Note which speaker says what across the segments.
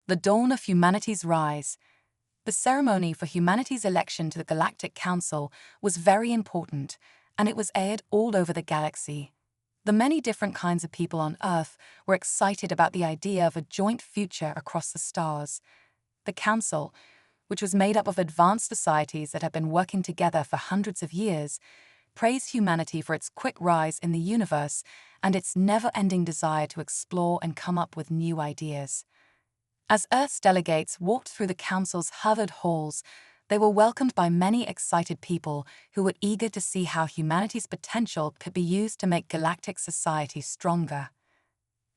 Speaker 1: The dawn of humanity's rise. The ceremony for humanity's election to the Galactic Council was very important, and it was aired all over the galaxy. The many different kinds of people on Earth were excited about the idea of a joint future across the stars. The Council, which was made up of advanced societies that had been working together for hundreds of years, praised humanity for its quick rise in the universe and its never-ending desire to explore and come up with new ideas. As Earth's delegates walked through the Council's Harvard halls, they were welcomed by many excited people who were eager to see how humanity's potential could be used to make galactic society stronger.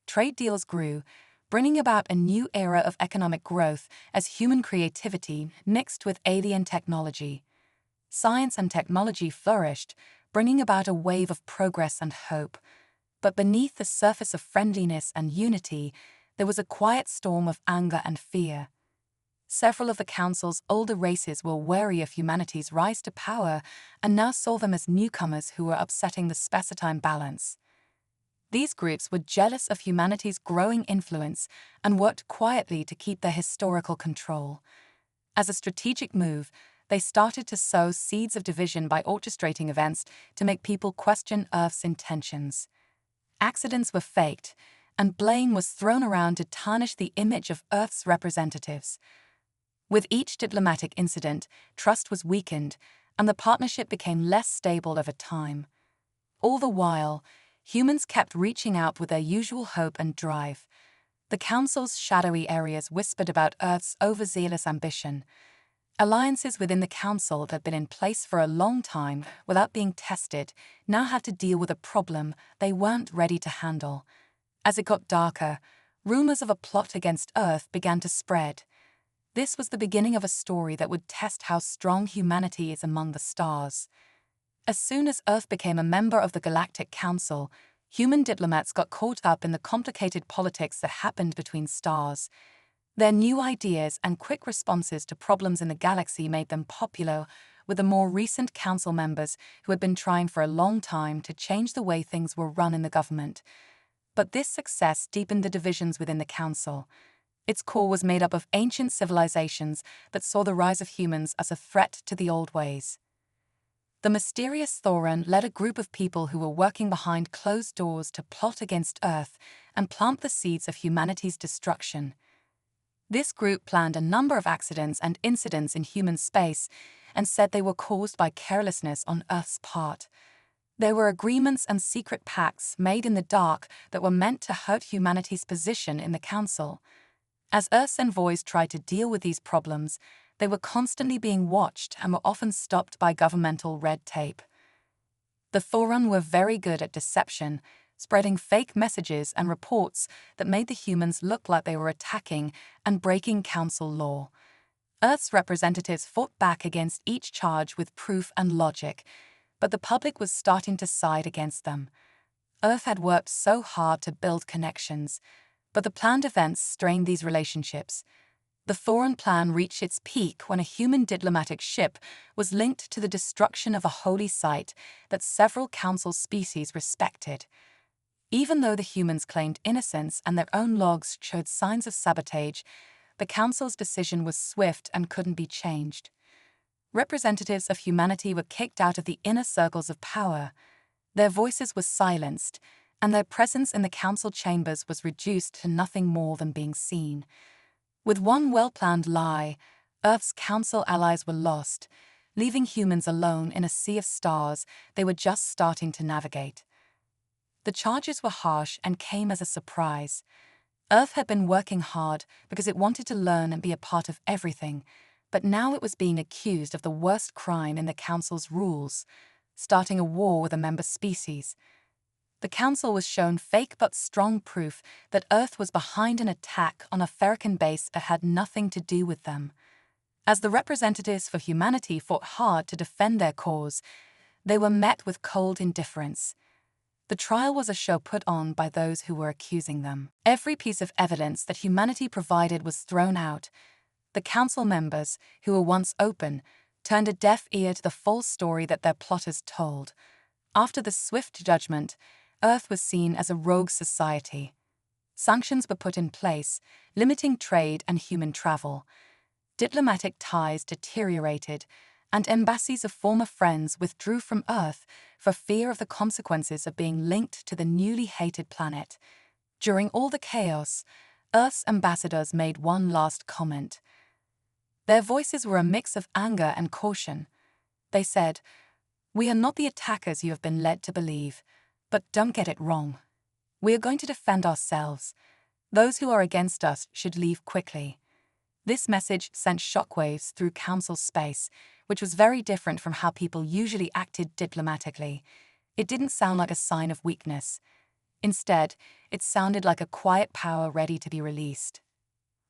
Speaker 1: Trade deals grew, bringing about a new era of economic growth as human creativity mixed with alien technology. Science and technology flourished, bringing about a wave of progress and hope. But beneath the surface of friendliness and unity, there was a quiet storm of anger and fear. Several of the Council's older races were wary of humanity's rise to power and now saw them as newcomers who were upsetting the space-time balance. These groups were jealous of humanity's growing influence and worked quietly to keep their historical control. As a strategic move, they started to sow seeds of division by orchestrating events to make people question Earth's intentions. Accidents were faked, and blame was thrown around to tarnish the image of Earth's representatives. With each diplomatic incident, trust was weakened, and the partnership became less stable over time. All the while, humans kept reaching out with their usual hope and drive. The Council's shadowy areas whispered about Earth's overzealous ambition. Alliances within the Council that had been in place for a long time without being tested now had to deal with a problem they weren't ready to handle. As it got darker, rumors of a plot against Earth began to spread. This was the beginning of a story that would test how strong humanity is among the stars. As soon as Earth became a member of the Galactic Council, human diplomats got caught up in the complicated politics that happened between stars. Their new ideas and quick responses to problems in the galaxy made them popular with the more recent council members who had been trying for a long time to change the way things were run in the government. But this success deepened the divisions within the Council. Its core was made up of ancient civilizations that saw the rise of humans as a threat to the old ways. The mysterious Thorin led a group of people who were working behind closed doors to plot against Earth and plant the seeds of humanity's destruction. This group planned a number of accidents and incidents in human space and said they were caused by carelessness on Earth's part. There were agreements and secret pacts made in the dark that were meant to hurt humanity's position in the Council. As Earth's envoys tried to deal with these problems, they were constantly being watched and were often stopped by governmental red tape. The Thorin were very good at deception, spreading fake messages and reports that made the humans look like they were attacking and breaking Council law. Earth's representatives fought back against each charge with proof and logic, but the public was starting to side against them. Earth had worked so hard to build connections, but the planned events strained these relationships. The Thorin plan reached its peak when a human diplomatic ship was linked to the destruction of a holy site that several Council species respected. Even though the humans claimed innocence and their own logs showed signs of sabotage, the Council's decision was swift and couldn't be changed. Representatives of humanity were kicked out of the inner circles of power. Their voices were silenced, and their presence in the Council chambers was reduced to nothing more than being seen. With one well-planned lie, Earth's Council allies were lost, leaving humans alone in a sea of stars they were just starting to navigate. The charges were harsh and came as a surprise. Earth had been working hard because it wanted to learn and be a part of everything, but now it was being accused of the worst crime in the Council's rules, starting a war with a member species. The Council was shown fake but strong proof that Earth was behind an attack on a Ferican base that had nothing to do with them. As the representatives for humanity fought hard to defend their cause, they were met with cold indifference. The trial was a show put on by those who were accusing them. Every piece of evidence that humanity provided was thrown out. The Council members, who were once open, turned a deaf ear to the false story that their plotters told. After the swift judgment, Earth was seen as a rogue society. Sanctions were put in place, limiting trade and human travel. Diplomatic ties deteriorated, and embassies of former friends withdrew from Earth for fear of the consequences of being linked to the newly hated planet. During all the chaos, Earth's ambassadors made one last comment. Their voices were a mix of anger and caution. They said, "We are not the attackers you have been led to believe, but don't get it wrong. We are going to defend ourselves. Those who are against us should leave quickly." This message sent shockwaves through Council space, which was very different from how people usually acted diplomatically. It didn't sound like a sign of weakness. Instead, it sounded like a quiet power ready to be released.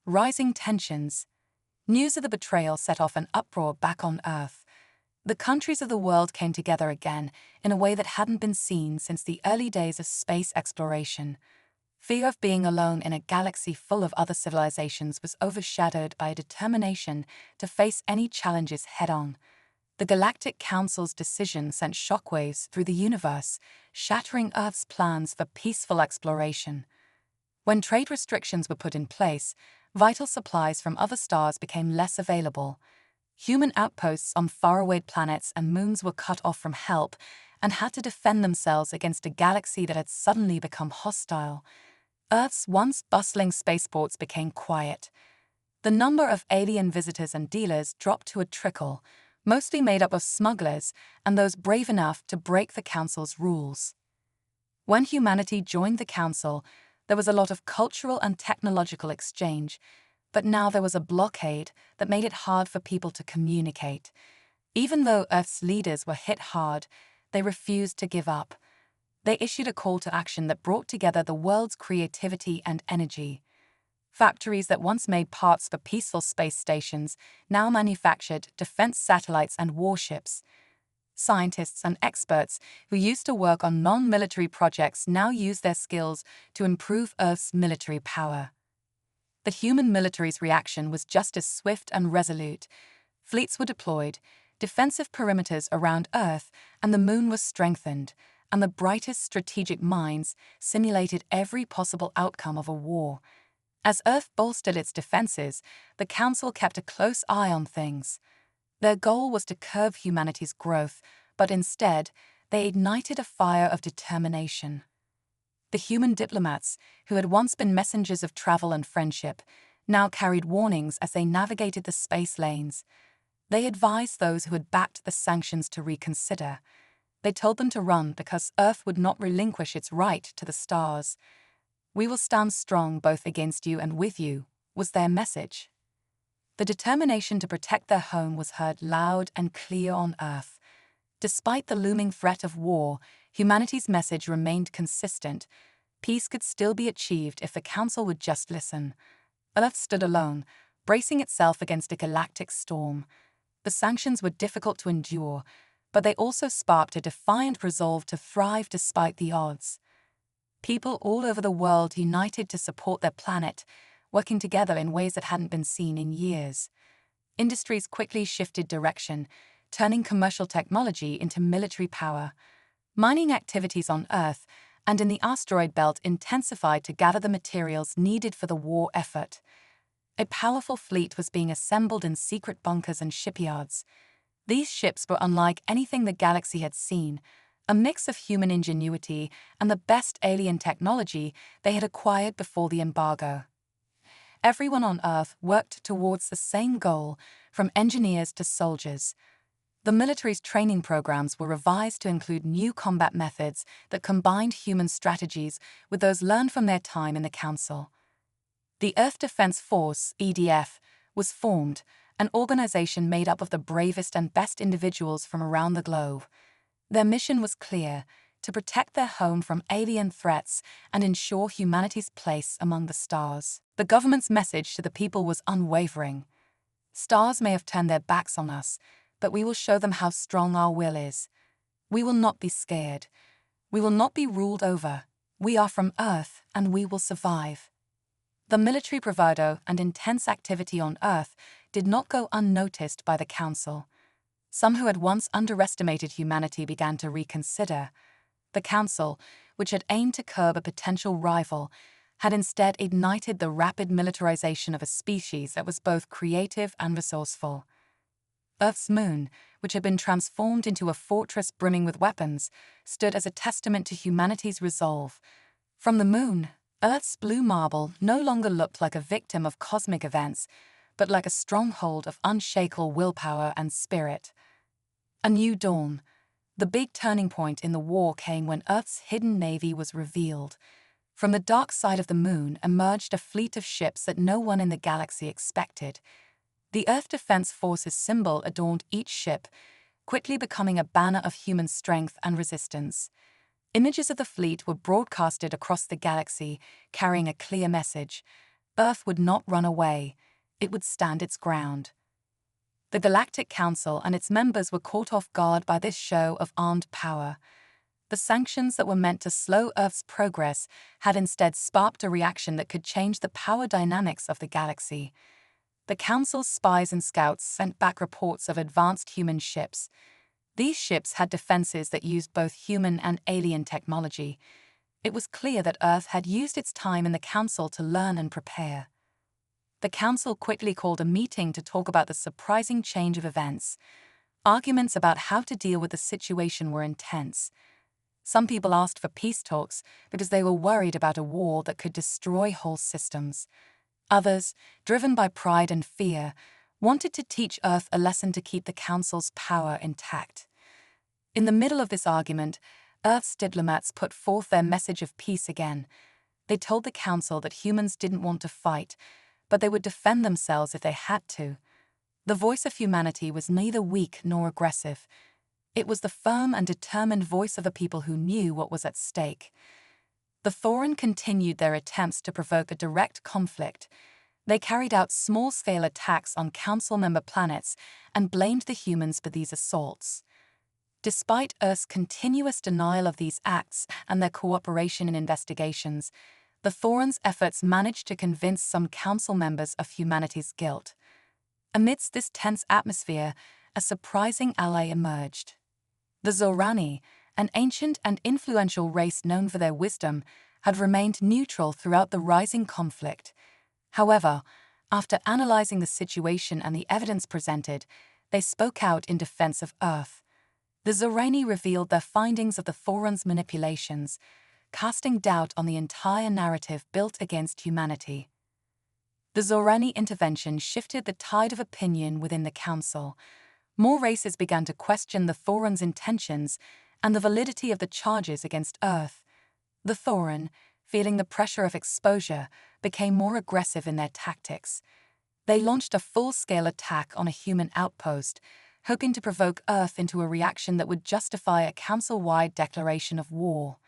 Speaker 1: Rising tensions. News of the betrayal set off an uproar back on Earth. The countries of the world came together again in a way that hadn't been seen since the early days of space exploration. Fear of being alone in a galaxy full of other civilizations was overshadowed by a determination to face any challenges head-on. The Galactic Council's decision sent shockwaves through the universe, shattering Earth's plans for peaceful exploration. When trade restrictions were put in place, vital supplies from other stars became less available. Human outposts on faraway planets and moons were cut off from help and had to defend themselves against a galaxy that had suddenly become hostile. Earth's once bustling spaceports became quiet. The number of alien visitors and dealers dropped to a trickle, mostly made up of smugglers and those brave enough to break the Council's rules. When humanity joined the Council, there was a lot of cultural and technological exchange, but now there was a blockade that made it hard for people to communicate. Even though Earth's leaders were hit hard, they refused to give up. They issued a call to action that brought together the world's creativity and energy. Factories that once made parts for peaceful space stations now manufactured defense satellites and warships. Scientists and experts who used to work on non-military projects now use their skills to improve Earth's military power. The human military's reaction was just as swift and resolute. Fleets were deployed, defensive perimeters around Earth and the Moon were strengthened, and the brightest strategic minds simulated every possible outcome of a war. As Earth bolstered its defenses, the Council kept a close eye on things. Their goal was to curb humanity's growth, but instead, they ignited a fire of determination. The human diplomats, who had once been messengers of travel and friendship, now carried warnings as they navigated the space lanes. They advised those who had backed the sanctions to reconsider. They told them to run because Earth would not relinquish its right to the stars. "We will stand strong both against you and with you," was their message. The determination to protect their home was heard loud and clear on Earth. Despite the looming threat of war, humanity's message remained consistent. Peace could still be achieved if the Council would just listen. Earth stood alone, bracing itself against a galactic storm. The sanctions were difficult to endure, but they also sparked a defiant resolve to thrive despite the odds. People all over the world united to support their planet, working together in ways that hadn't been seen in years. Industries quickly shifted direction, turning commercial technology into military power. Mining activities on Earth and in the asteroid belt intensified to gather the materials needed for the war effort. A powerful fleet was being assembled in secret bunkers and shipyards. These ships were unlike anything the galaxy had seen, a mix of human ingenuity and the best alien technology they had acquired before the embargo. Everyone on Earth worked towards the same goal, from engineers to soldiers. The military's training programs were revised to include new combat methods that combined human strategies with those learned from their time in the Council. The Earth Defense Force, EDF, was formed, an organization made up of the bravest and best individuals from around the globe. Their mission was clear: to protect their home from alien threats and ensure humanity's place among the stars. The government's message to the people was unwavering. "Stars may have turned their backs on us, but we will show them how strong our will is. We will not be scared. We will not be ruled over. We are from Earth, and we will survive." The military bravado and intense activity on Earth did not go unnoticed by the Council. Some who had once underestimated humanity began to reconsider. The Council, which had aimed to curb a potential rival, had instead ignited the rapid militarization of a species that was both creative and resourceful. Earth's moon, which had been transformed into a fortress brimming with weapons, stood as a testament to humanity's resolve. From the moon, Earth's blue marble no longer looked like a victim of cosmic events, but like a stronghold of unshakable willpower and spirit. A new dawn. The big turning point in the war came when Earth's hidden navy was revealed. From the dark side of the moon emerged a fleet of ships that no one in the galaxy expected. The Earth Defense Force's symbol adorned each ship, quickly becoming a banner of human strength and resistance. Images of the fleet were broadcasted across the galaxy, carrying a clear message. Earth would not run away. It would stand its ground. The Galactic Council and its members were caught off guard by this show of armed power. The sanctions that were meant to slow Earth's progress had instead sparked a reaction that could change the power dynamics of the galaxy. The Council's spies and scouts sent back reports of advanced human ships. These ships had defenses that used both human and alien technology. It was clear that Earth had used its time in the Council to learn and prepare. The Council quickly called a meeting to talk about the surprising change of events. Arguments about how to deal with the situation were intense. Some people asked for peace talks because they were worried about a war that could destroy whole systems. Others, driven by pride and fear, wanted to teach Earth a lesson to keep the Council's power intact. In the middle of this argument, Earth's diplomats put forth their message of peace again. They told the Council that humans didn't want to fight, but they would defend themselves if they had to. The voice of humanity was neither weak nor aggressive. It was the firm and determined voice of a people who knew what was at stake. The Thoran continued their attempts to provoke a direct conflict. They carried out small-scale attacks on Council member planets and blamed the humans for these assaults. Despite Earth's continuous denial of these acts and their cooperation in investigations, the Thorans' efforts managed to convince some Council members of humanity's guilt. Amidst this tense atmosphere, a surprising ally emerged. The Zorani, an ancient and influential race known for their wisdom, had remained neutral throughout the rising conflict. However, after analyzing the situation and the evidence presented, they spoke out in defense of Earth. The Zorani revealed their findings of the Thorans' manipulations, casting doubt on the entire narrative built against humanity. The Zorani intervention shifted the tide of opinion within the Council. More races began to question the Thorans' intentions and the validity of the charges against Earth. The Thoran, feeling the pressure of exposure, became more aggressive in their tactics. They launched a full-scale attack on a human outpost, hoping to provoke Earth into a reaction that would justify a council-wide declaration of war.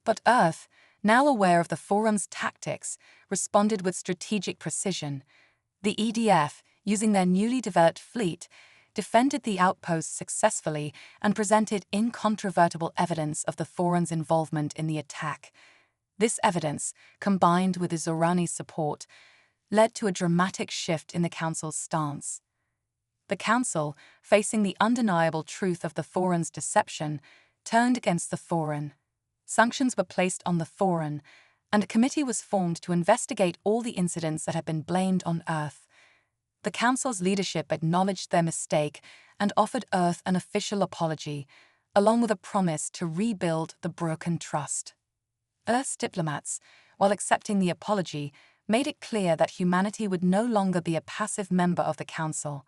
Speaker 1: But Earth, now aware of the Forum's tactics, responded with strategic precision. The EDF, using their newly developed fleet, defended the outpost successfully and presented incontrovertible evidence of the Thorans' involvement in the attack. This evidence, combined with the Zorani's support, led to a dramatic shift in the Council's stance. The Council, facing the undeniable truth of the Thorans' deception, turned against the Thoran. Sanctions were placed on the Thoran, and a committee was formed to investigate all the incidents that had been blamed on Earth. The Council's leadership acknowledged their mistake and offered Earth an official apology, along with a promise to rebuild the broken trust. Earth's diplomats, while accepting the apology, made it clear that humanity would no longer be a passive member of the Council.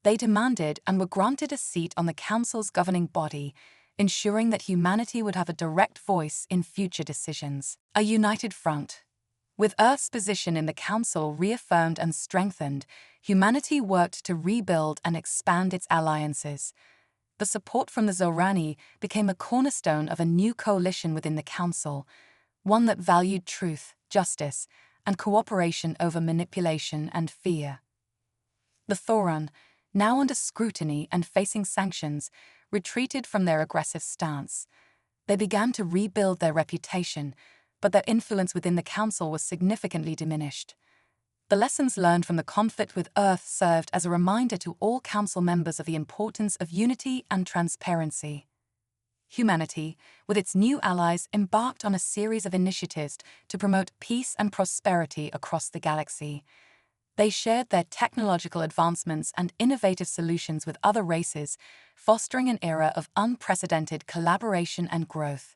Speaker 1: They demanded and were granted a seat on the Council's governing body, ensuring that humanity would have a direct voice in future decisions. A united front. With Earth's position in the Council reaffirmed and strengthened, humanity worked to rebuild and expand its alliances. The support from the Zorani became a cornerstone of a new coalition within the Council, one that valued truth, justice, and cooperation over manipulation and fear. The Thoran, now under scrutiny and facing sanctions, retreated from their aggressive stance. They began to rebuild their reputation, but their influence within the Council was significantly diminished. The lessons learned from the conflict with Earth served as a reminder to all Council members of the importance of unity and transparency. Humanity, with its new allies, embarked on a series of initiatives to promote peace and prosperity across the galaxy. They shared their technological advancements and innovative solutions with other races, fostering an era of unprecedented collaboration and growth.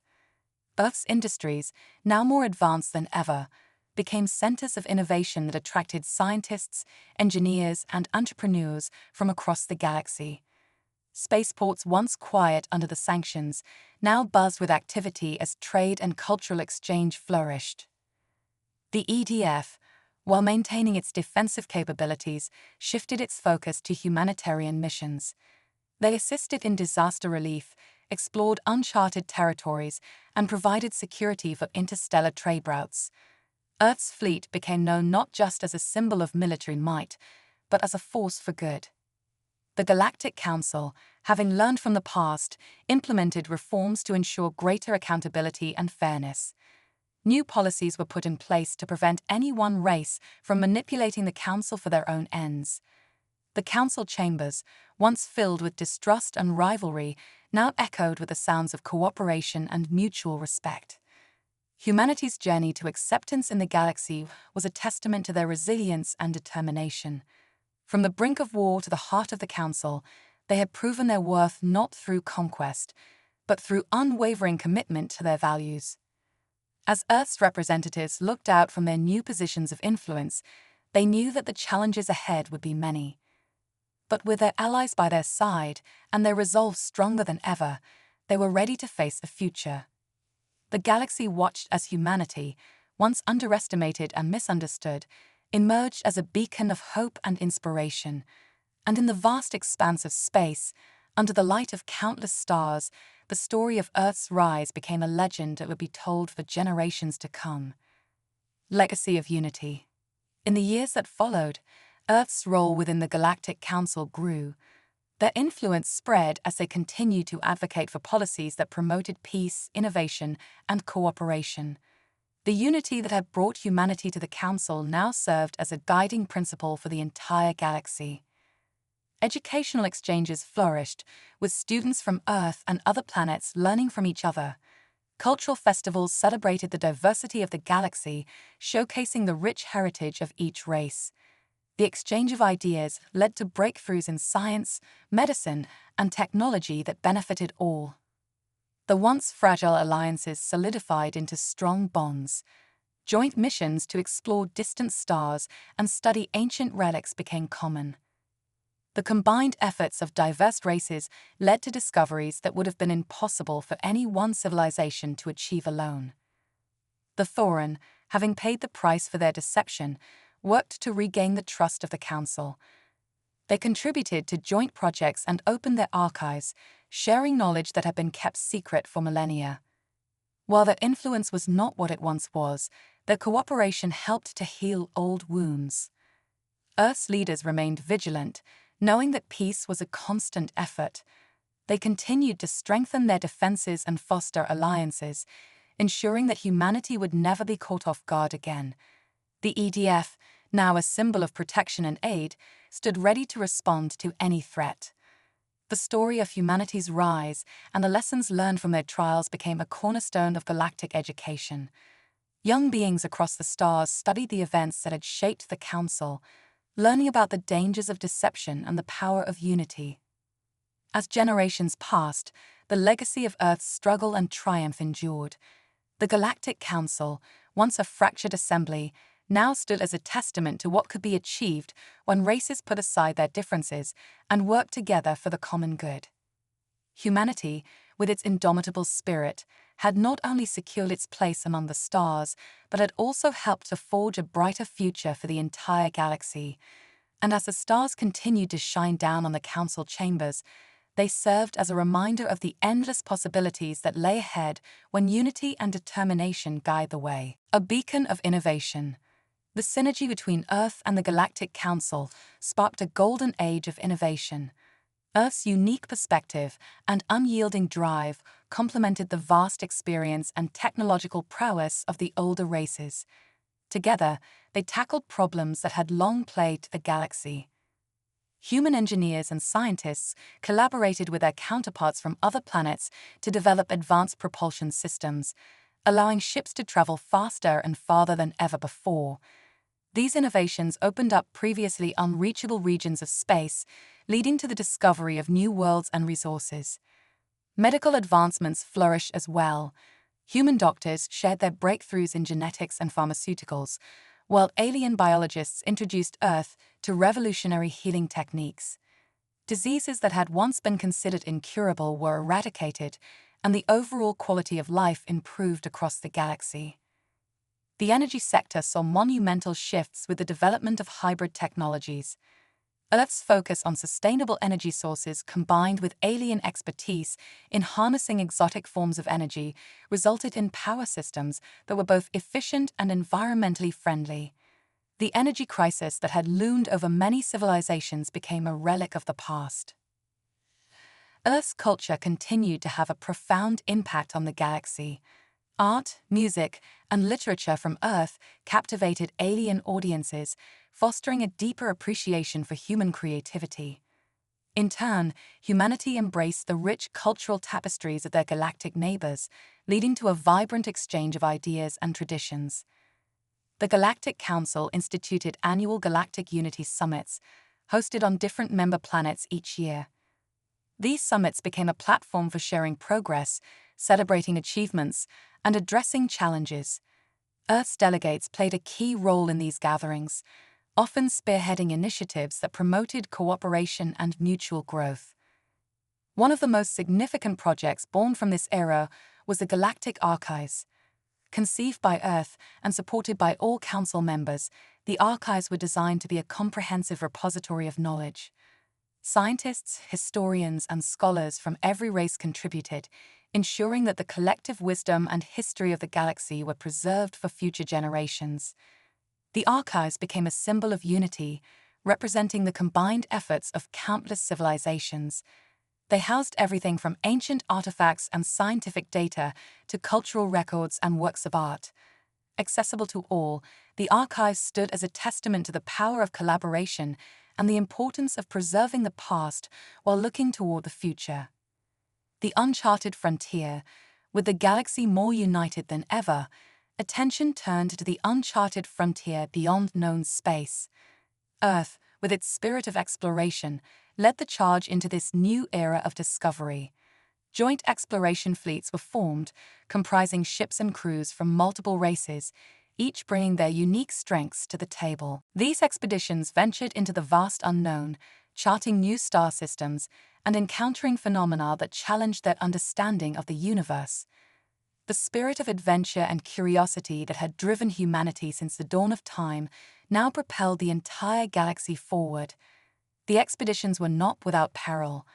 Speaker 1: Earth's industries, now more advanced than ever, became centers of innovation that attracted scientists, engineers, and entrepreneurs from across the galaxy. Spaceports, once quiet under the sanctions, now buzzed with activity as trade and cultural exchange flourished. The EDF, while maintaining its defensive capabilities, shifted its focus to humanitarian missions. They assisted in disaster relief, explored uncharted territories, and provided security for interstellar trade routes. Earth's fleet became known not just as a symbol of military might, but as a force for good. The Galactic Council, having learned from the past, implemented reforms to ensure greater accountability and fairness. New policies were put in place to prevent any one race from manipulating the Council for their own ends. The Council chambers, once filled with distrust and rivalry, now echoed with the sounds of cooperation and mutual respect. Humanity's journey to acceptance in the galaxy was a testament to their resilience and determination. From the brink of war to the heart of the Council, they had proven their worth not through conquest, but through unwavering commitment to their values. As Earth's representatives looked out from their new positions of influence, they knew that the challenges ahead would be many. But with their allies by their side and their resolve stronger than ever, they were ready to face a future. The galaxy watched as humanity, once underestimated and misunderstood, emerged as a beacon of hope and inspiration. And in the vast expanse of space, under the light of countless stars, the story of Earth's rise became a legend that would be told for generations to come. Legacy of Unity. In the years that followed, Earth's role within the Galactic Council grew. Their influence spread as they continued to advocate for policies that promoted peace, innovation, and cooperation. The unity that had brought humanity to the Council now served as a guiding principle for the entire galaxy. Educational exchanges flourished, with students from Earth and other planets learning from each other. Cultural festivals celebrated the diversity of the galaxy, showcasing the rich heritage of each race. The exchange of ideas led to breakthroughs in science, medicine, and technology that benefited all. The once fragile alliances solidified into strong bonds. Joint missions to explore distant stars and study ancient relics became common. The combined efforts of diverse races led to discoveries that would have been impossible for any one civilization to achieve alone. The Thoran, having paid the price for their deception, worked to regain the trust of the Council. They contributed to joint projects and opened their archives, sharing knowledge that had been kept secret for millennia. While their influence was not what it once was, their cooperation helped to heal old wounds. Earth's leaders remained vigilant, knowing that peace was a constant effort. They continued to strengthen their defenses and foster alliances, ensuring that humanity would never be caught off guard again. The EDF, now a symbol of protection and aid, stood ready to respond to any threat. The story of humanity's rise and the lessons learned from their trials became a cornerstone of galactic education. Young beings across the stars studied the events that had shaped the Council, learning about the dangers of deception and the power of unity. As generations passed, the legacy of Earth's struggle and triumph endured. The Galactic Council, once a fractured assembly, now stood as a testament to what could be achieved when races put aside their differences and worked together for the common good. Humanity, with its indomitable spirit, had not only secured its place among the stars, but had also helped to forge a brighter future for the entire galaxy. And as the stars continued to shine down on the Council chambers, they served as a reminder of the endless possibilities that lay ahead when unity and determination guide the way. A beacon of innovation. The synergy between Earth and the Galactic Council sparked a golden age of innovation. Earth's unique perspective and unyielding drive complemented the vast experience and technological prowess of the older races. Together, they tackled problems that had long plagued the galaxy. human engineers and scientists collaborated with their counterparts from other planets to develop advanced propulsion systems, allowing ships to travel faster and farther than ever before. These innovations opened up previously unreachable regions of space, leading to the discovery of new worlds and resources. Medical advancements flourished as well. Human doctors shared their breakthroughs in genetics and pharmaceuticals, while alien biologists introduced Earth to revolutionary healing techniques. Diseases that had once been considered incurable were eradicated, and the overall quality of life improved across the galaxy. The energy sector saw monumental shifts with the development of hybrid technologies. Earth's focus on sustainable energy sources combined with alien expertise in harnessing exotic forms of energy resulted in power systems that were both efficient and environmentally friendly. The energy crisis that had loomed over many civilizations became a relic of the past. Earth's culture continued to have a profound impact on the galaxy. Art, music, and literature from Earth captivated alien audiences, fostering a deeper appreciation for human creativity. In turn, humanity embraced the rich cultural tapestries of their galactic neighbors, leading to a vibrant exchange of ideas and traditions. The Galactic Council instituted annual Galactic Unity Summits, hosted on different member planets each year. These summits became a platform for sharing progress, celebrating achievements, and addressing challenges. Earth's delegates played a key role in these gatherings, often spearheading initiatives that promoted cooperation and mutual growth. One of the most significant projects born from this era was the Galactic Archives. Conceived by Earth and supported by all Council members, the archives were designed to be a comprehensive repository of knowledge. Scientists, historians, and scholars from every race contributed, ensuring that the collective wisdom and history of the galaxy were preserved for future generations. The archives became a symbol of unity, representing the combined efforts of countless civilizations. They housed everything from ancient artifacts and scientific data to cultural records and works of art. Accessible to all, the archives stood as a testament to the power of collaboration and the importance of preserving the past while looking toward the future. The uncharted frontier, with the galaxy more united than ever, attention turned to the uncharted frontier beyond known space. Earth, with its spirit of exploration, led the charge into this new era of discovery. Joint exploration fleets were formed, comprising ships and crews from multiple races, each bringing their unique strengths to the table. These expeditions ventured into the vast unknown, charting new star systems and encountering phenomena that challenged their understanding of the universe. The spirit of adventure and curiosity that had driven humanity since the dawn of time now propelled the entire galaxy forward. The expeditions were not without peril.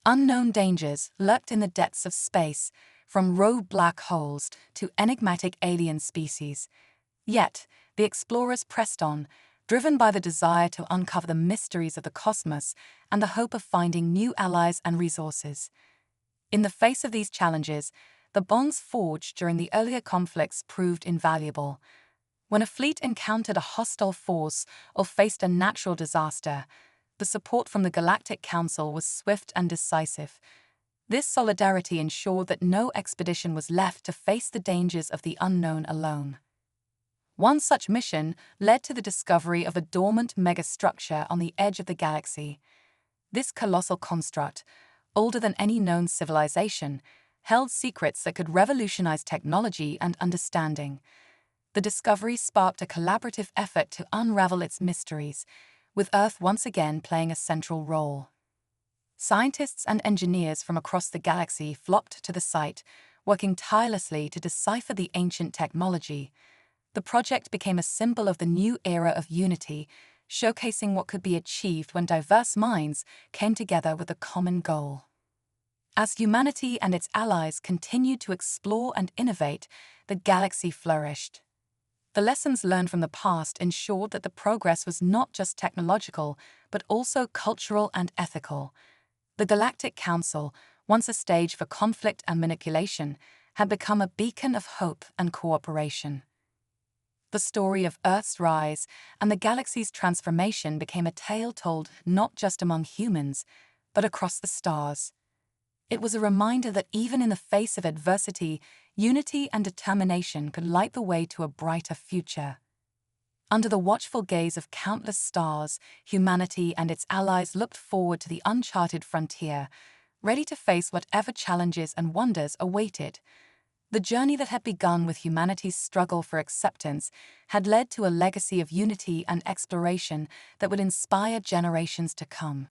Speaker 1: Unknown dangers lurked in the depths of space, from rogue black holes to enigmatic alien species. Yet, the explorers pressed on, driven by the desire to uncover the mysteries of the cosmos and the hope of finding new allies and resources. In the face of these challenges, the bonds forged during the earlier conflicts proved invaluable. When a fleet encountered a hostile force or faced a natural disaster, the support from the Galactic Council was swift and decisive. This solidarity ensured that no expedition was left to face the dangers of the unknown alone. One such mission led to the discovery of a dormant megastructure on the edge of the galaxy. This colossal construct, older than any known civilization, held secrets that could revolutionize technology and understanding. The discovery sparked a collaborative effort to unravel its mysteries, with Earth once again playing a central role. Scientists and engineers from across the galaxy flocked to the site, working tirelessly to decipher the ancient technology. The project became a symbol of the new era of unity, showcasing what could be achieved when diverse minds came together with a common goal. As humanity and its allies continued to explore and innovate, the galaxy flourished. The lessons learned from the past ensured that the progress was not just technological, but also cultural and ethical. The Galactic Council, once a stage for conflict and manipulation, had become a beacon of hope and cooperation. The story of Earth's rise and the galaxy's transformation became a tale told not just among humans, but across the stars. It was a reminder that even in the face of adversity, unity and determination could light the way to a brighter future. Under the watchful gaze of countless stars, humanity and its allies looked forward to the uncharted frontier, ready to face whatever challenges and wonders awaited. The journey that had begun with humanity's struggle for acceptance had led to a legacy of unity and exploration that would inspire generations to come.